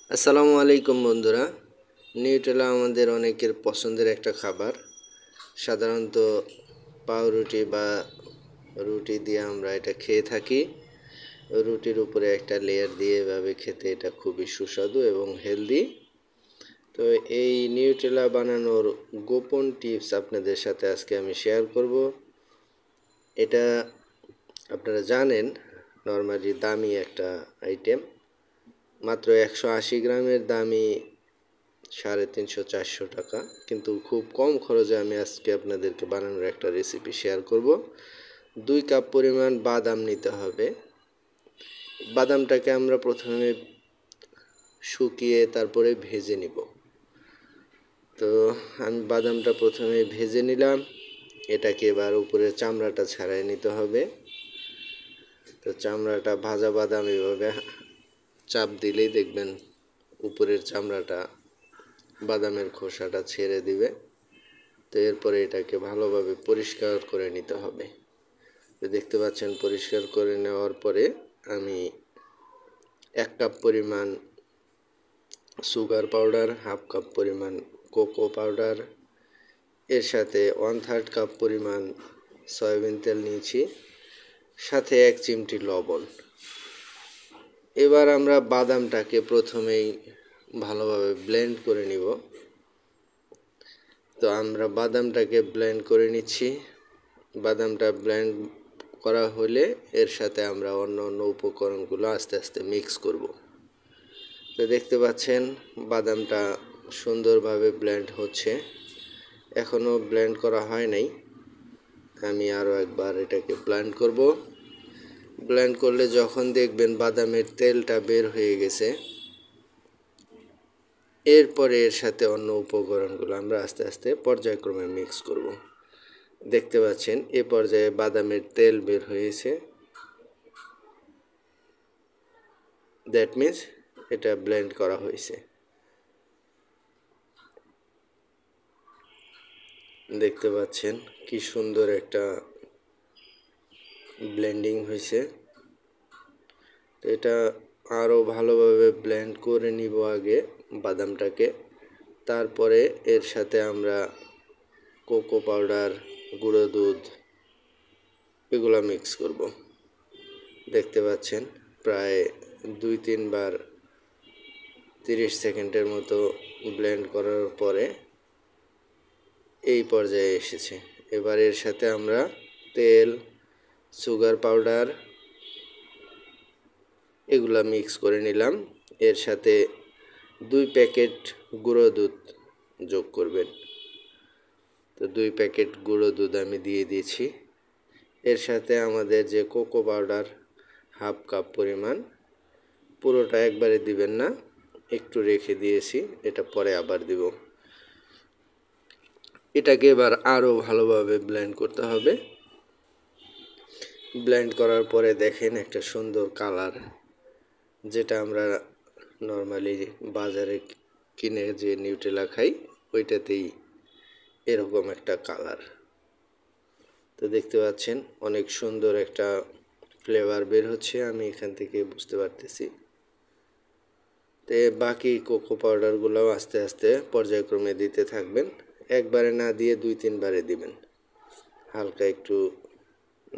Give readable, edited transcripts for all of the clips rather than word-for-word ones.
আসসালামু আলাইকুম বন্ধুরা। নিউটেলা আমাদের অনেকের পছন্দের একটা খাবার। সাধারণত পাউরুটি বা রুটি দিয়ে আমরা এটা খেয়ে থাকি। রুটির উপরে একটা লেয়ার দিয়ে এভাবে খেতে এটা খুবই সুস্বাদু এবং হেলদি। তো এই নিউটেলা বানানোর গোপন টিপস আপনাদের সাথে আজকে আমি শেয়ার করব। এটা আপনারা জানেন নর্মালি দামি একটা আইটেম। মাত্র 180 গ্রামের দামই 350-400 টাকা, কিন্তু খুব কম খরচে আমি আজকে আপনাদেরকে বানানোর একটা রেসিপি শেয়ার করব। 2 কাপ পরিমাণ বাদাম নিতে হবে। বাদামটাকে আমরা প্রথমে শুকিয়ে তারপরে ভেজে নিব। তো আমি বাদামটা প্রথমে ভেজে নিলাম। এটাকে এবার উপরের চামড়াটা ছাড়িয়ে নিতে হবে। তো চামড়াটা ভাজা বাদাম এভাবে চাপ দিলেই দেখবেন উপরের চামড়াটা বাদামের খোসাটা ছেড়ে দিবে। তো এরপরে এটাকে ভালোভাবে পরিষ্কার করে নিতে হবে। তো দেখতে পাচ্ছেন পরিষ্কার করে নেওয়ার পরে আমি 1 কাপ পরিমাণ সুগার পাউডার, হাফ কাপ পরিমাণ কোকো পাউডার, এর সাথে 1/3 কাপ পরিমাণ সয়াবিন তেল নিয়েছি, সাথে 1 চিমটি লবণ। এবার আমরা বাদামটাকে প্রথমেই ভালোভাবে ব্লেন্ড করে নিব। তো আমরা বাদামটাকে ব্লেন্ড করে নিচ্ছি। বাদামটা ব্লেন্ড করা হলে এর সাথে আমরা অন্য উপকরণগুলো আস্তে আস্তে মিক্স করব। তো দেখতে পাচ্ছেন বাদামটা সুন্দরভাবে ব্লেন্ড হচ্ছে। এখনও ব্লেন্ড করা হয় নাই, আমি আরও একবার এটাকে ব্লেন্ড করব। ব্লেন্ড করলে যখন দেখবেন বাদামের তেলটা বের হয়ে গেছে, এরপরে এর সাথে অন্য উপকরণগুলো আমরা আস্তে আস্তে পর্যায়ক্রমে মিক্স করব। দেখতে পাচ্ছেন এ পর্যায়ে বাদামের তেল বের হয়েছে। দ্যাট মিন্স এটা ব্লেন্ড করা হয়েছে। দেখতে পাচ্ছেন কি সুন্দর একটা ব্লেন্ডিং হয়েছে। এটা আরও ভালোভাবে ব্লেন্ড করে নিব আগে বাদামটাকে। তারপরে এর সাথে আমরা কোকো পাউডার, গুঁড়ো দুধ এগুলো মিক্স করব। দেখতে পাচ্ছেন প্রায় 2-3 বার 30 সেকেন্ডের মতো ব্লেন্ড করার পরে এই পর্যায়ে এসেছে। এবার এর সাথে আমরা তেল, সুগার পাউডার এগুলা মিক্স করে নিলাম। এর সাথে 2 প্যাকেট গুঁড়ো দুধ যোগ করবেন। তো 2 প্যাকেট গুঁড়ো দুধ আমি দিয়ে দিয়েছি। এর সাথে আমাদের যে কোকো পাউডার হাফ কাপ পরিমাণ, পুরোটা একবারে দিবেন না, একটু রেখে দিয়েছি, এটা পরে আবার দিব। এটাকে এবার আরও ভালোভাবে ব্লেন্ড করতে হবে। ব্লেন্ড করার পরে দেখেন একটা সুন্দর কালার, যেটা আমরা নর্মালি বাজারে কিনে যে নিউটেলা খাই ওইটাতেই এরকম একটা কালার। তো দেখতে পাচ্ছেন অনেক সুন্দর একটা ফ্লেভার বের হচ্ছে, আমি এখান থেকে বুঝতে পারতেছি। তো বাকি কোকো পাউডারগুলোও আস্তে আস্তে পর্যায়ক্রমে দিতে থাকবেন। একবারে না দিয়ে 2-3 বারে দিবেন। হালকা একটু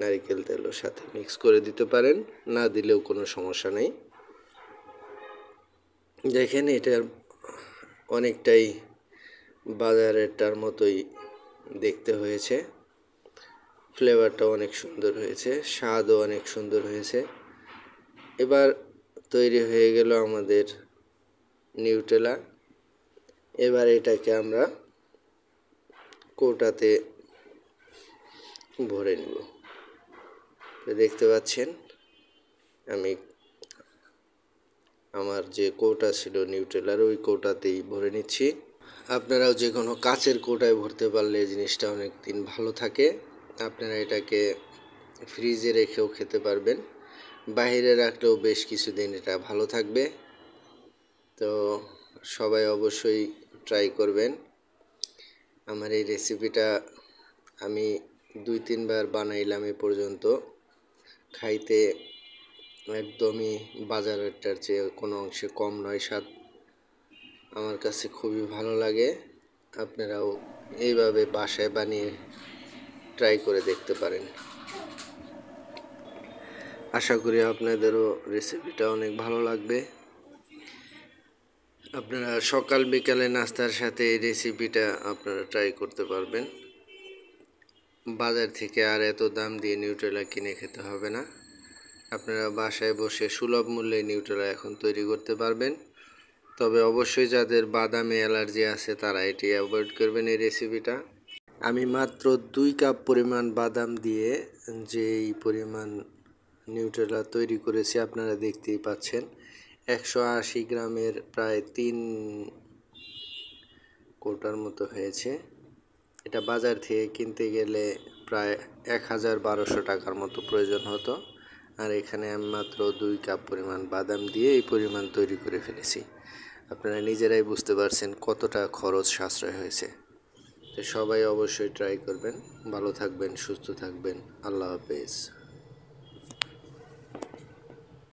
নারিকেল তেলের সাথে মিক্স করে দিতে পারেন, না দিলেও কোনো সমস্যা নেই। দেখেন এটার অনেকটাই বাজারেরটার মতোই দেখতে হয়েছে। ফ্লেভারটা অনেক সুন্দর হয়েছে, স্বাদও অনেক সুন্দর হয়েছে। এবার তৈরি হয়ে গেল আমাদের নিউটেলা। এবার এটাকে আমরা কৌটাতে ভরে নেব। তো দেখতে পাচ্ছেন আমি আমার যে কৌটা ছিল নিউটেলার ওই কৌটাতেই ভরে নিচ্ছি। আপনারাও যে কোনো কাচের কৌটায় ভরতে পারলে জিনিসটা অনেক দিন ভালো থাকে। আপনারা এটাকে ফ্রিজে রেখেও খেতে পারবেন, বাইরে রাখলেও বেশ কিছুদিন এটা ভালো থাকবে। তো সবাই অবশ্যই ট্রাই করবেন। আমার এই রেসিপিটা আমি 2-3 বার বানাইলাম এ পর্যন্ত। খাইতে একদমই বাজারেরটার চেয়ে কোনো অংশে কম নয় স্বাদ। আমার কাছে খুবই ভালো লাগে। আপনারাও এইভাবে বাসায় বানিয়ে ট্রাই করে দেখতে পারেন। আশা করি আপনাদেরও রেসিপিটা অনেক ভালো লাগবে। আপনারা সকাল বিকালে নাস্তার সাথে এই রেসিপিটা আপনারা ট্রাই করতে পারবেন। বাজার থেকে আর এত দাম দিয়ে নিউট্রেলা কিনে খেতে হবে না। আপনারা বাসায় বসে সুলভ মূল্যে নিউট্রেলা এখন তৈরি করতে পারবেন। তবে অবশ্যই যাদের বাদামে অ্যালার্জি আছে তারা এটি অ্যাভয়েড করবেন এই রেসিপিটা। আমি মাত্র 2 কাপ পরিমাণ বাদাম দিয়ে যেই পরিমাণ নিউট্রেলা তৈরি করেছি আপনারা দেখতেই পাচ্ছেন। 180 গ্রামের প্রায় 3 কৌটার মতো হয়েছে। এটা বাজার থেকে কিনতে গেলে প্রায় 1200 টাকার মতো প্রয়োজন হতো। আর এখানে আমি মাত্র 2 কাপ পরিমাণ বাদাম দিয়ে এই পরিমাণ তৈরি করে ফেলেছি। আপনারা নিজেরাই বুঝতে পারছেন কতটা খরচ সাশ্রয় হয়েছে। তো সবাই অবশ্যই ট্রাই করবেন। ভালো থাকবেন, সুস্থ থাকবেন। আল্লাহ হাফেজ।